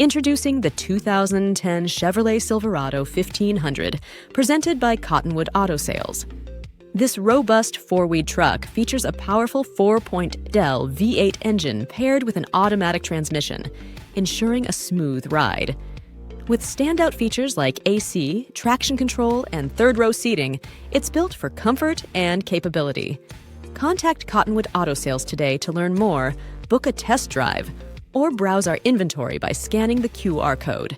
Introducing the 2010 Chevrolet Silverado 1500, presented by Cottonwood Auto Sales. This robust four-wheel truck features a powerful 4-point Dell V8 engine paired with an automatic transmission, ensuring a smooth ride. With standout features like AC, traction control, and third-row seating, it's built for comfort and capability. Contact Cottonwood Auto Sales today to learn more, book a test drive, or browse our inventory by scanning the QR code.